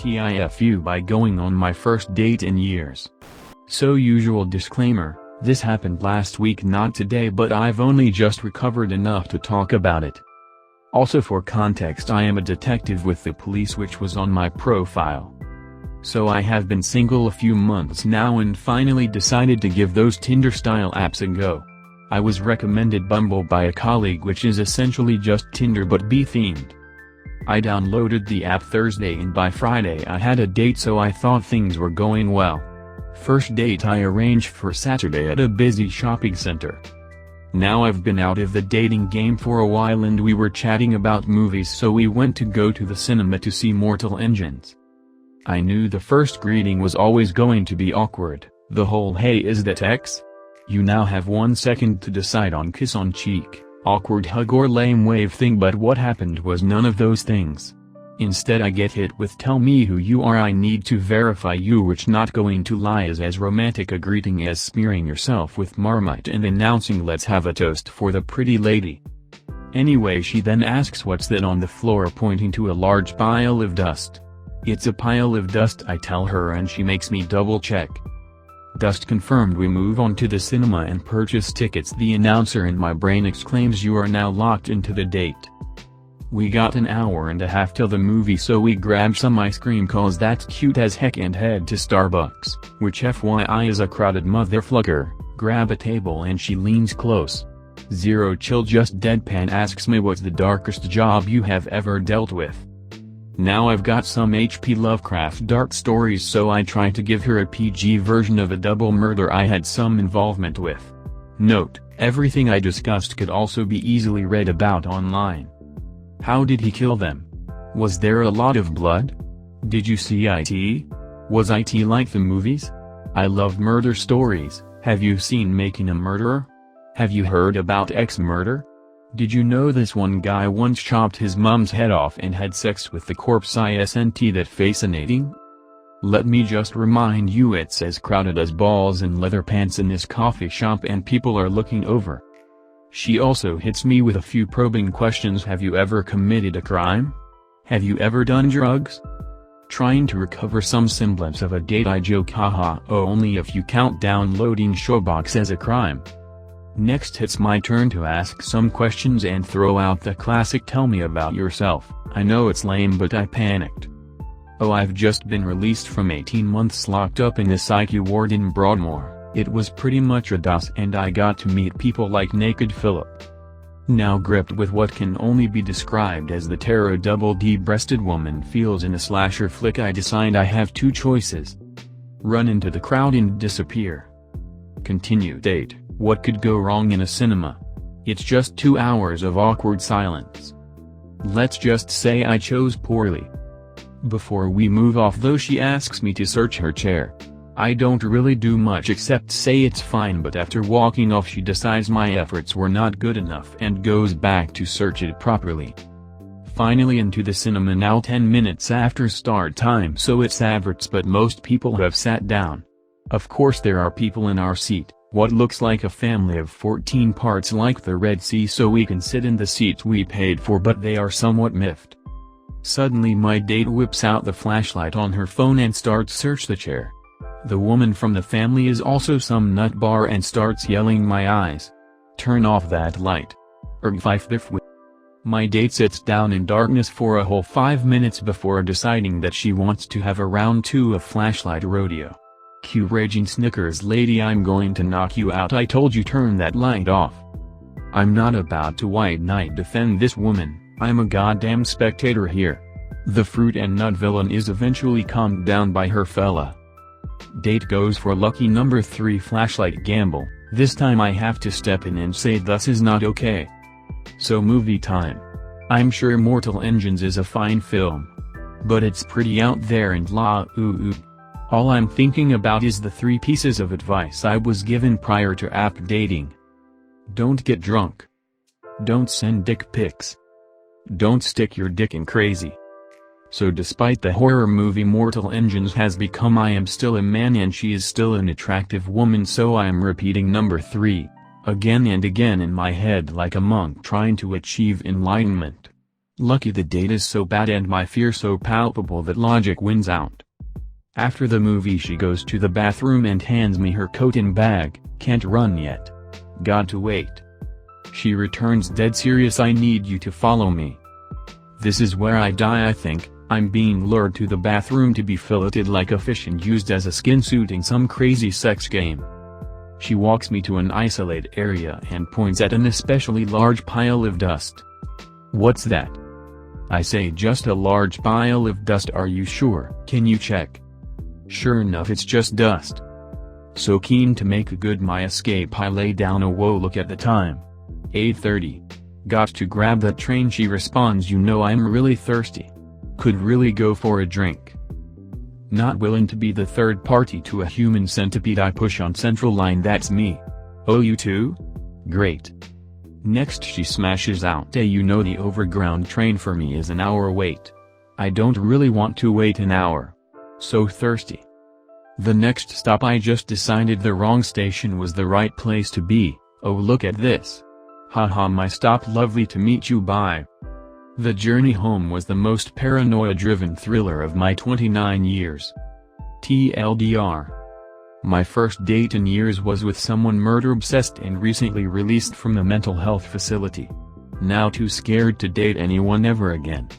TIFU by going on my first date in years. So usual disclaimer, this happened last week not today but I've only just recovered enough to talk about it. Also for context I am a detective with the police which was on my profile. So I have been single a few months now and finally decided to give those Tinder-style apps a go. I was recommended Bumble by a colleague which is essentially just Tinder but B-themed. I downloaded the app Thursday and by Friday I had a date so I thought things were going well. First date I arranged for Saturday at a busy shopping center. Now I've been out of the dating game for a while and we were chatting about movies so we went to go to the cinema to see Mortal Engines. I knew the first greeting was always going to be awkward, the whole "hey is that X? You now have 1 second to decide on kiss on cheek, awkward hug or lame wave thing but what happened was none of those things. Instead I get hit with tell me who you are I need to verify you which not going to lie is as romantic a greeting as smearing yourself with Marmite and announcing let's have a toast for the pretty lady. Anyway she then asks what's that on the floor pointing to a large pile of dust. It's a pile of dust I tell her and she makes me double check. Dust confirmed we move on to the cinema and purchase tickets the announcer in my brain exclaims you are now locked into the date. We got an hour and a half till the movie so we grabbed some ice cream cause that's cute as heck and head to Starbucks, which FYI is a crowded motherflucker, grab a table and she leans close. Zero chill just deadpan asks me what's the darkest job you have ever dealt with. Now I've got some H.P. Lovecraft dark stories so I try to give her a PG version of a double murder I had some involvement with. Note, everything I discussed could also be easily read about online. How did he kill them? Was there a lot of blood? Did you see IT? Was IT like the movies? I love murder stories. Have you seen Making a Murderer? Have you heard about X Murder? Did you know this one guy once chopped his mom's head off and had sex with the corpse? Isn't that fascinating? Let me just remind you it's as crowded as balls in leather pants in this coffee shop and people are looking over. She also hits me with a few probing questions. Have you ever committed a crime? Have you ever done drugs? Trying to recover some semblance of a date I joke haha only if you count downloading Showbox as a crime. Next it's my turn to ask some questions and throw out the classic tell me about yourself. I know it's lame but I panicked. Oh I've just been released from 18 months locked up in the psych ward in Broadmoor. It was pretty much a DOS and I got to meet people like Naked Philip. Now gripped with what can only be described as the terror a double D-breasted woman feels in a slasher flick I decide I have two choices. Run into the crowd and disappear. Continue date, what could go wrong in a cinema? It's just 2 hours of awkward silence. Let's just say I chose poorly. Before we move off though she asks me to search her chair. I don't really do much except say it's fine but after walking off she decides my efforts were not good enough and goes back to search it properly. Finally into the cinema now 10 minutes after start time so it's adverts but most people have sat down. Of course there are people in our seat, what looks like a family of 14 parts like the Red Sea so we can sit in the seats we paid for but they are somewhat miffed. Suddenly my date whips out the flashlight on her phone and starts search the chair. The woman from the family is also some nutbar and starts yelling my eyes. Turn off that light. My date sits down in darkness for a whole 5 minutes before deciding that she wants to have a round 2 of flashlight rodeo. Cue raging Snickers lady I'm going to knock you out I told you turn that light off. I'm not about to white knight defend this woman, I'm a goddamn spectator here. The fruit and nut villain is eventually calmed down by her fella. Date goes for lucky number 3 flashlight gamble, this time I have to step in and say this is not okay. So movie time. I'm sure Mortal Engines is a fine film. But it's pretty out there and all I'm thinking about is the 3 pieces of advice I was given prior to app dating. Don't get drunk. Don't send dick pics. Don't stick your dick in crazy. So despite the horror movie Mortal Engines has become I am still a man and she is still an attractive woman so I am repeating number 3. Again and again in my head like a monk trying to achieve enlightenment. Lucky the date is so bad and my fear so palpable that logic wins out. After the movie she goes to the bathroom and hands me her coat and bag, can't run yet. Got to wait. She returns dead serious, I need you to follow me. This is where I die I think, I'm being lured to the bathroom to be filleted like a fish and used as a skin suit in some crazy sex game. She walks me to an isolated area and points at an especially large pile of dust. What's that? I say, just a large pile of dust. Are you sure? Can you check? Sure enough, it's just dust. So keen to make good my escape I lay down. Oh whoa, look at the time. 8:30. Got to grab that train. She responds, you know I'm really thirsty. Could really go for a drink. Not willing to be the third party to a human centipede I push on Central Line. That's me. Oh, you too? Great. Next she smashes out, hey, you know the overground train for me is an hour wait. I don't really want to wait an hour. So thirsty. The next stop I just decided the wrong station was the right place to be. Oh, look at this. Haha, my stop. Lovely to meet you, bye. The journey home was the most paranoia-driven thriller of my 29 years. TLDR. My first date in years was with someone murder-obsessed and recently released from a mental health facility. Now too scared to date anyone ever again.